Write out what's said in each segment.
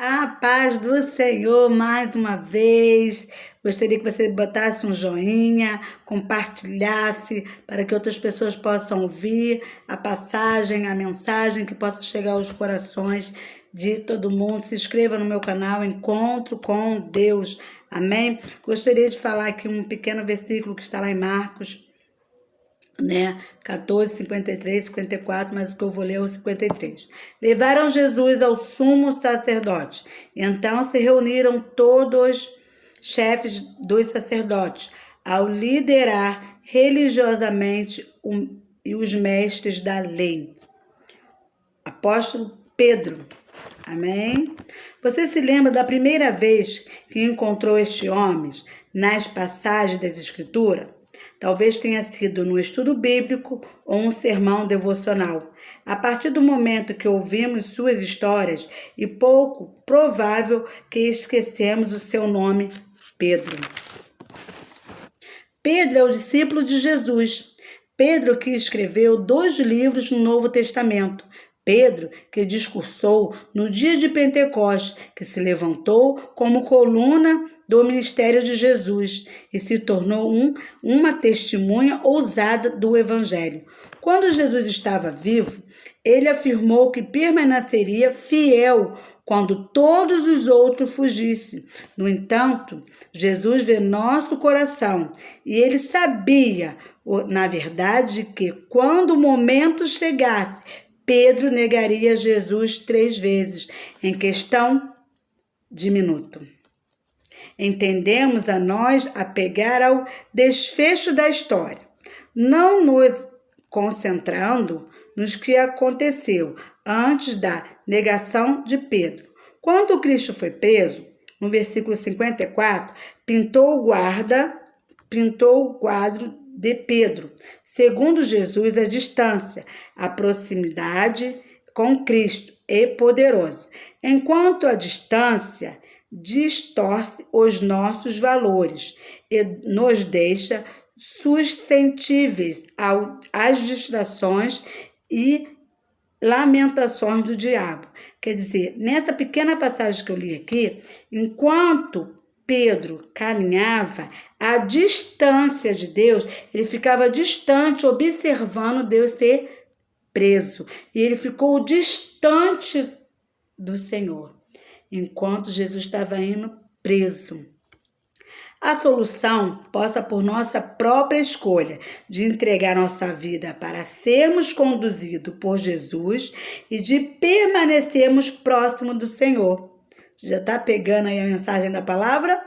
A paz do Senhor mais uma vez. Gostaria que você botasse um joinha, compartilhasse para que outras pessoas possam ouvir a passagem, a mensagem, que possa chegar aos corações de todo mundo. Se inscreva no meu canal Encontro com Deus. Amém? Gostaria de falar aqui um pequeno versículo que está lá em Marcos, 14, 53, 54, mas o que eu vou ler é o 53. Levaram Jesus ao sumo sacerdote. Então se reuniram todos os chefes dos sacerdotes, ao liderar religiosamente e os mestres da lei. Apóstolo Pedro. Amém? Você se lembra da primeira vez que encontrou estes homens nas passagens das Escrituras? Talvez tenha sido num estudo bíblico ou um sermão devocional. A partir do momento que ouvimos suas histórias, e pouco provável que esquecemos o seu nome, Pedro. Pedro é o discípulo de Jesus. Pedro que escreveu 2 livros no Novo Testamento. Pedro que discursou no dia de Pentecostes, que se levantou como coluna do ministério de Jesus e se tornou uma testemunha ousada do Evangelho. Quando Jesus estava vivo, ele afirmou que permaneceria fiel quando todos os outros fugissem. No entanto, Jesus vê nosso coração e ele sabia, na verdade, que quando o momento chegasse, Pedro negaria Jesus 3 vezes, em questão de minuto. Entendemos a nós apegar ao desfecho da história, não nos concentrando nos que aconteceu antes da negação de Pedro. Quando Cristo foi preso, no versículo 54, pintou o quadro de Pedro. Segundo Jesus, a distância, a proximidade com Cristo é poderoso, enquanto a distância distorce os nossos valores e nos deixa suscetíveis às distrações e lamentações do diabo. Quer dizer, nessa pequena passagem que eu li aqui, enquanto Pedro caminhava à distância de Deus, ele ficava distante, observando Deus ser preso. E ele ficou distante do Senhor, enquanto Jesus estava indo preso. A solução passa por nossa própria escolha de entregar nossa vida para sermos conduzidos por Jesus e de permanecermos próximo do Senhor. Já está pegando aí a mensagem da palavra?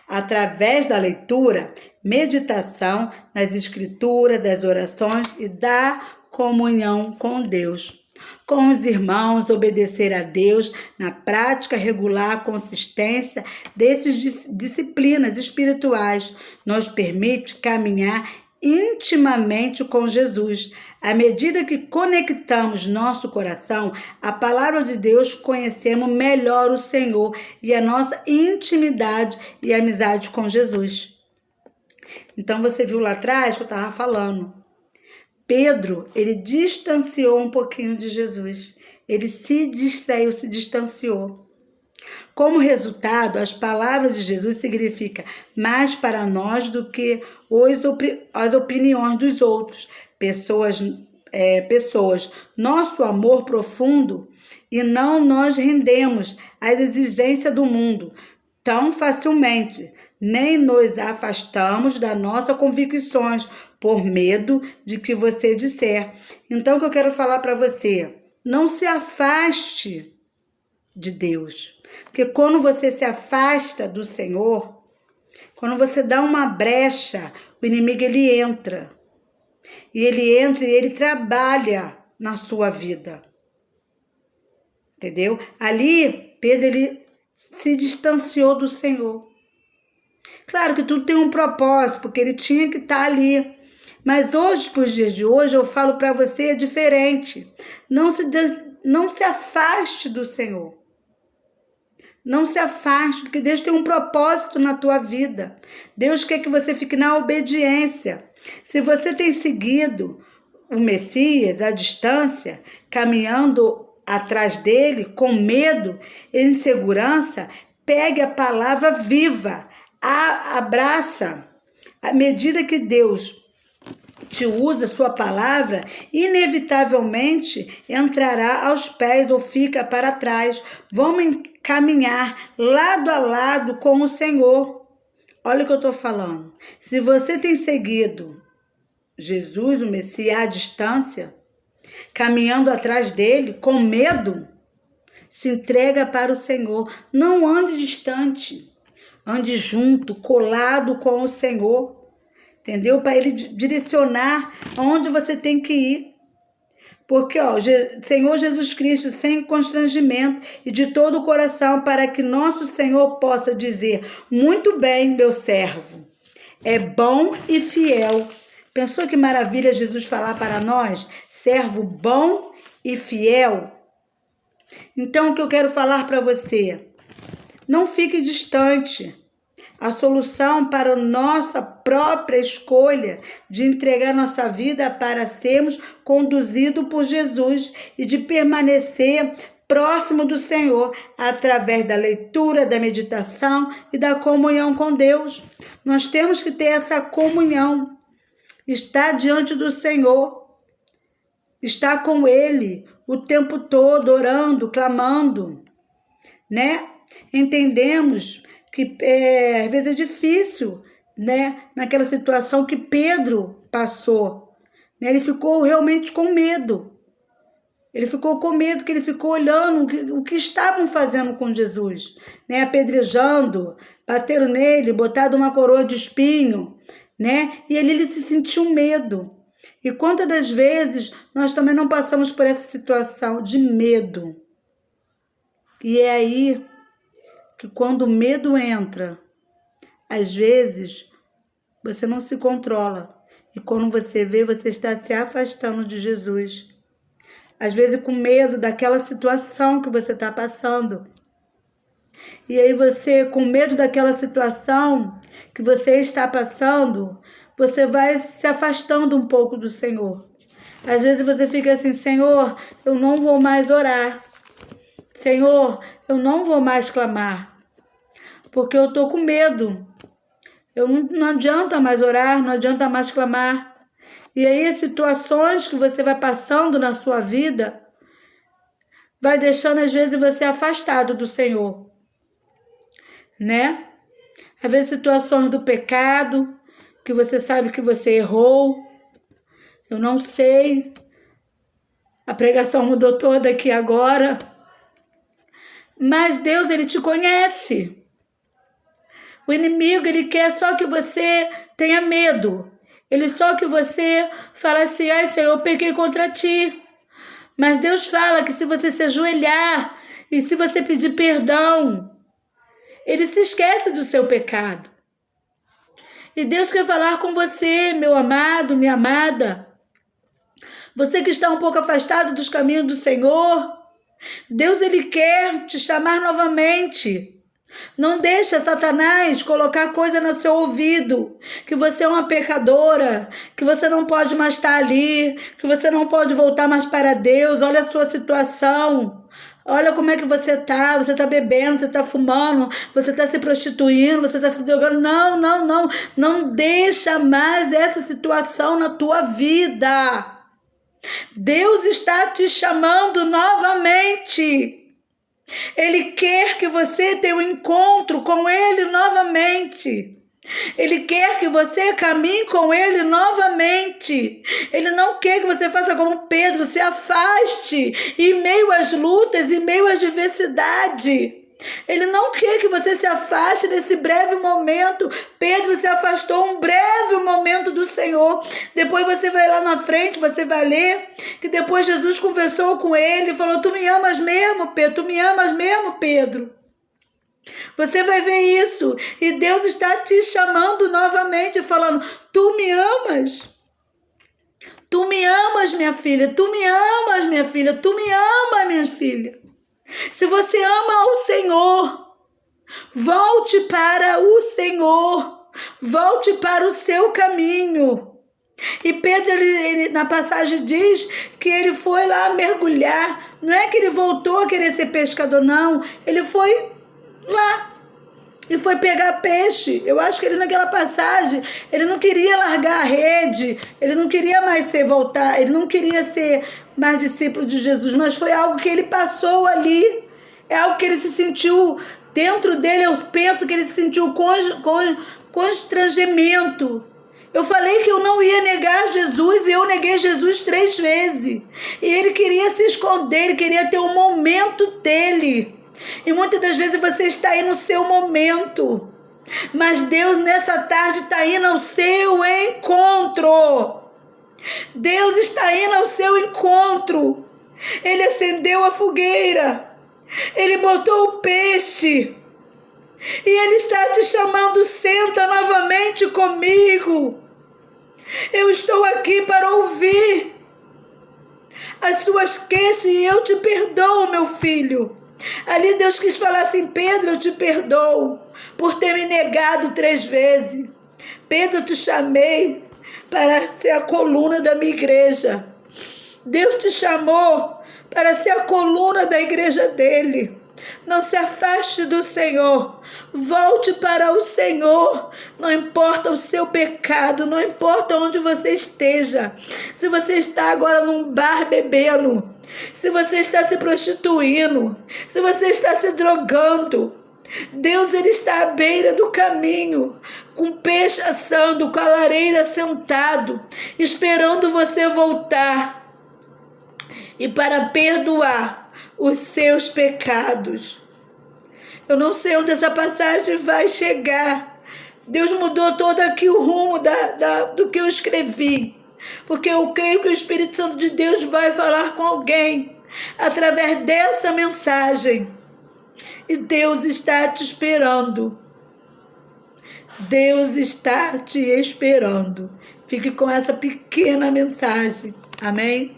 Através da leitura, meditação nas escrituras, das orações e da comunhão com Deus. Com os irmãos, obedecer a Deus na prática regular, consistência dessas disciplinas espirituais nos permite caminhar intimamente com Jesus. À medida que conectamos nosso coração à palavra de Deus, conhecemos melhor o Senhor e a nossa intimidade e amizade com Jesus. Então você viu lá atrás que eu estava falando. Pedro, ele distanciou um pouquinho de Jesus. Ele se distraiu, se distanciou. Como resultado, as palavras de Jesus significam mais para nós do que as opiniões dos outros. Pessoas. Nosso amor profundo e não nos rendemos às exigências do mundo tão facilmente, nem nos afastamos das nossas convicções por medo de que você disser. Então, o que eu quero falar para você, não se afaste de Deus, porque quando você se afasta do Senhor, quando você dá uma brecha, o inimigo ele entra, e ele trabalha na sua vida, entendeu? Ali, Pedro, ele se distanciou do Senhor. Claro que tudo tem um propósito, porque ele tinha que estar ali. Mas hoje, para os dias de hoje, eu falo para você, é diferente. Não se afaste do Senhor. Não se afaste, porque Deus tem um propósito na tua vida. Deus quer que você fique na obediência. Se você tem seguido o Messias à distância, caminhando atrás dele com medo e insegurança, pegue a palavra viva, abraça. À medida que Deus te usa sua palavra, inevitavelmente entrará aos pés ou fica para trás. Vamos caminhar lado a lado com o Senhor. Olha o que eu estou falando. Se você tem seguido Jesus, o Messias, à distância, caminhando atrás dele, com medo, se entrega para o Senhor. Não ande distante. Ande junto, colado com o Senhor. Entendeu? Para ele direcionar aonde você tem que ir. Porque, Senhor Jesus Cristo, sem constrangimento e de todo o coração, para que nosso Senhor possa dizer: muito bem, meu servo, é bom e fiel. Pensou que maravilha Jesus falar para nós? Servo bom e fiel. Então, o que eu quero falar para você? Não fique distante. A solução para a nossa própria escolha de entregar nossa vida para sermos conduzidos por Jesus e de permanecer próximo do Senhor através da leitura, da meditação e da comunhão com Deus. Nós temos que ter essa comunhão, estar diante do Senhor, estar com Ele o tempo todo, orando, clamando, né? Entendemos que às vezes é difícil, né? Naquela situação que Pedro passou, né? Ele ficou realmente com medo. Ele ficou com medo, que ele ficou olhando o que estavam fazendo com Jesus, né? Apedrejando, bateram nele, botaram uma coroa de espinho, né? E ele se sentiu medo. E quantas das vezes nós também não passamos por essa situação de medo? E é aí que quando o medo entra, às vezes você não se controla. E quando você vê, você está se afastando de Jesus. Às vezes com medo daquela situação que você está passando. E aí você, com medo daquela situação que você está passando, você vai se afastando um pouco do Senhor. Às vezes você fica assim: Senhor, eu não vou mais orar. Senhor, eu não vou mais clamar, porque eu estou com medo. Não adianta mais orar, não adianta mais clamar. E aí as situações que você vai passando na sua vida vai deixando às vezes você afastado do Senhor, né? Às vezes situações do pecado, que você sabe que você errou. Eu não sei, a pregação mudou toda aqui agora, mas Deus, Ele te conhece. O inimigo, ele quer só que você tenha medo. Ele só que você fala assim: ai, Senhor, eu pequei contra ti. Mas Deus fala que se você se ajoelhar e se você pedir perdão, Ele se esquece do seu pecado. E Deus quer falar com você, meu amado, minha amada. Você que está um pouco afastado dos caminhos do Senhor, Deus, Ele quer te chamar novamente. Não deixa Satanás colocar coisa no seu ouvido, que você é uma pecadora, que você não pode mais estar ali, que você não pode voltar mais para Deus. Olha a sua situação, olha como é que você está bebendo, você está fumando, você está se prostituindo, você está se drogando. Não deixa mais essa situação na tua vida. Deus está te chamando novamente. Ele quer que você tenha um encontro com Ele novamente. Ele quer que você caminhe com Ele novamente. Ele não quer que você faça como Pedro, se afaste em meio às lutas, em meio às diversidades. Ele não quer que você se afaste nesse breve momento. Pedro se afastou um breve momento do Senhor. Depois você vai lá na frente, você vai ler que depois Jesus conversou com ele e falou: tu me amas mesmo, Pedro? Tu me amas mesmo, Pedro? Você vai ver isso. E Deus está te chamando novamente, falando: tu me amas? Tu me amas, minha filha? Tu me amas, minha filha? Tu me amas, minha filha? Se você ama ao Senhor, volte para o Senhor, volte para o seu caminho. E Pedro, na passagem diz que ele foi lá mergulhar. Não é que ele voltou a querer ser pescador, não. Ele foi lá e foi pegar peixe. Eu acho que ele, naquela passagem, ele não queria largar a rede, ele não queria mais voltar, ele não queria ser mais discípulo de Jesus, mas foi algo que ele passou ali. É algo que ele se sentiu dentro dele. Eu penso que ele se sentiu constrangimento. Eu falei que eu não ia negar Jesus e eu neguei Jesus 3 vezes. E ele queria se esconder, ele queria ter um momento dele. E muitas das vezes você está aí no seu momento. Mas Deus nessa tarde está indo ao seu encontro. Deus está indo ao seu encontro. Ele acendeu a fogueira. Ele botou o peixe. E Ele está te chamando, senta novamente comigo. Eu estou aqui para ouvir as suas queixas e eu te perdoo, meu filho. Ali Deus quis falar assim: Pedro, eu te perdoo por ter me negado 3 vezes. Pedro, eu te chamei para ser a coluna da minha igreja. Deus te chamou para ser a coluna da igreja dele. Não se afaste do Senhor. Volte para o Senhor. Não importa o seu pecado, não importa onde você esteja. Se você está agora num bar bebendo, se você está se prostituindo, se você está se drogando, Deus, Ele está à beira do caminho, com o peixe assando, com a lareira sentado, esperando você voltar e para perdoar os seus pecados. Eu não sei onde essa passagem vai chegar. Deus mudou todo aqui o rumo do que eu escrevi, porque eu creio que o Espírito Santo de Deus vai falar com alguém através dessa mensagem. E Deus está te esperando. Deus está te esperando. Fique com essa pequena mensagem. Amém?